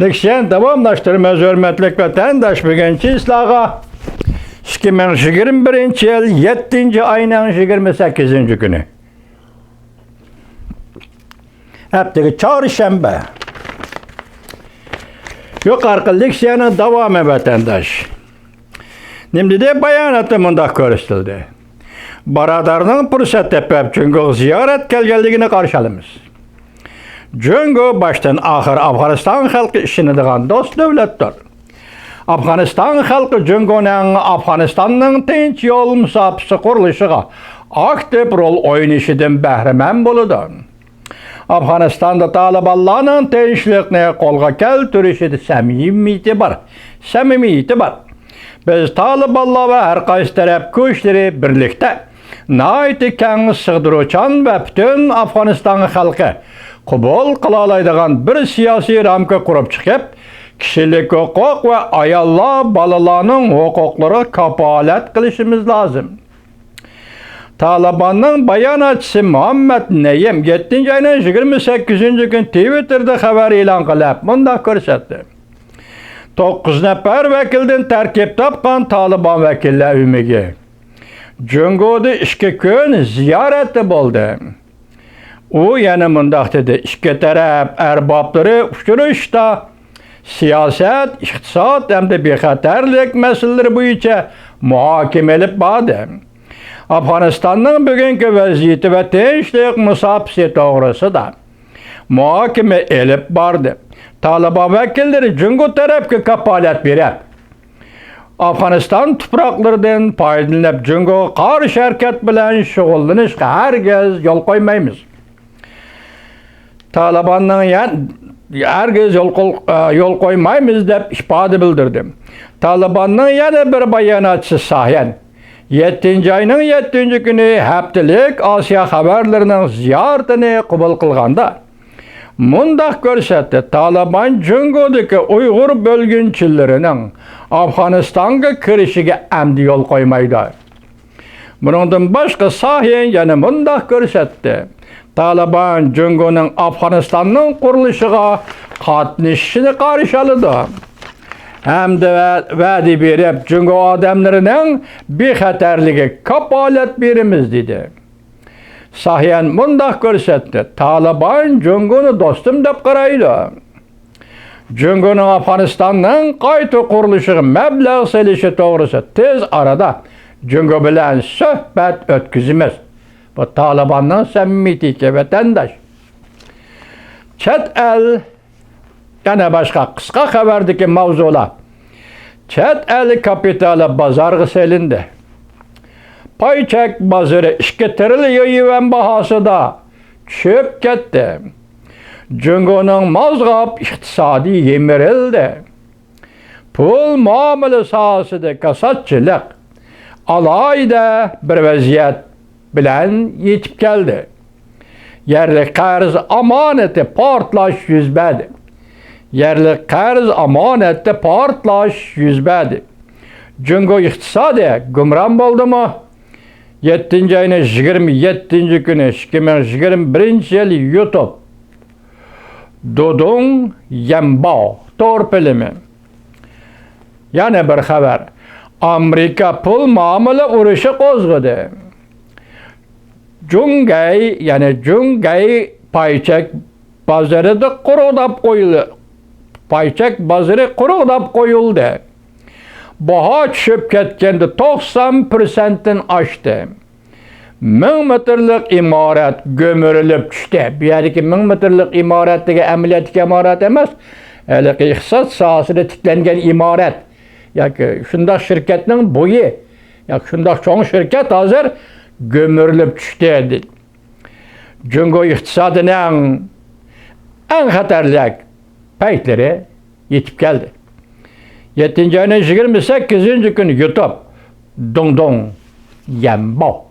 Leksiyen davamlaştırmaz hürmetlik vatandaş bugünkü islaha 2021 yıl 7. ayının 28. günü. Haftaki çarşamba. Yukarı leksiyanın devamı vatandaş. Şimdi de bayanatı mında görüştüldü. Baradarının fırsat tepep çünkü ziyaret gelgeldiğini karşılamız. Çünkü baştan ahir Afganistan halkı işini diğen dost devlettir. Afganistan halkı Cüngö'nün Afganistan'ın tinç yol musabısı kuruluşuğa aktif rol oynayışıdan bəhrəmən boludu. Afganistan'da Talibanların tinçlikini kolga keltirişi samimiyeti var. Biz Talibanlar ve her qaysı taraf güçleri birlikte nəhayət keng sığdırıcan ve bütün Afganistan halkı qabul qılalaydigan bir siyasi ramka kurup çıkıp kişilik hukuk ve ayollar balalarının hukukları kapalet kılışımız lazım. Taliban'ın bayanatçısı Muhammed Neyim 7. ayının 28. gün Twitter'da haber ilan kılıp bunda görsetti. 9 nefer vekilden terkip tapkan Taliban vekiller ümigi. Cüngö'de 2 gün ziyareti oldu. O yani mundaq dedi, iki taraf erbapları uçuruşda siyaset, iktisat hem de bexatarlik meseleleri boyunca muhakeme edip bağdı. Afganistan'ın bugünkü vaziyeti ve tinçlik musabısı doğrusu da muhakeme edip bardı. Taliban vekilleri Cüngö tarafı kapalet verip Afganistan topraklarından faydalanıp Cüngö karşı hareket bilen şugullanışga herkes yol koymayız. Taliban'ın herkes yol koymayız dep ifade bildirdim. Taliban'ın yana bir bayanatçısı Sahyen 7. ayının 7. günü haftalık Asya haberlerinin ziyaretini kabul kılganda mundaq görsetti. Taliban Cüngö'deki Uygur bölgünçilerinin Afganistan'a kirişige emdi yol koymaydı. Bundan başka Sahyen yani mundaq görsetti. Taliban Cüngö'nün Afganistan'ın kuruluşuğa katnışını karşıladı. Hem de vədi verip Cüngö adamlarının bexatarligi kapalet verimiz dedi. Sahyen mundaq görsetti. Taliban Cüngö'nü dostum dep qaraydı. Cüngö'nün Afganistan'ın qayta kuruluşuğa məbləğ selişi doğrusu tez arada Cüngö bilen söhbət ötküzümüz. Bu Taliban'ın samimiyeti vatandaş. Çet el yana başka kısa haberdeki mavzular. Çet el kapitali bazargı selinde. Payçek bazarı 2 trilyon yuan bahası da çöp ketdi. Cüngö'nün mazgap iktisadi yemirildi. Pul muamele sahasında kasatçılık alayda bir vaziyet bilen yetip geldi. Yerli qarz amaneti partlaş yüz berdi. Yerli qarz amaneti partlaş yüz berdi. Cüngö iktisadi gümran oldu mu? 7. ayının 27. günü 2021 yıl YouTube Dodong Yambao torpilimi. Yani bir haber. Amerika pul muamele uruşu kozgıdı. Cüngöy yani Cüngöy payçek bazarı da kurulap koyuldu. Payçek bazarı kurulap koyuldu. Baha çöp ketkendi 90%'in aştı. 1000 metrlik imaret gömürülüp düştü. Bir yerdeki 1000 metrlik imaretdeki emniyetlik imaret emas. Eli iqtisat sahasında tiklengen imaret. Yani şundaq şirketinin boyu. Yani şundaq çoğun şirket hazır gömürülüp düştü. Cüngö iktisadının en xatarlıq paytları yetip geldi. 7. ayının 28. günü YouTube Dodong Yambao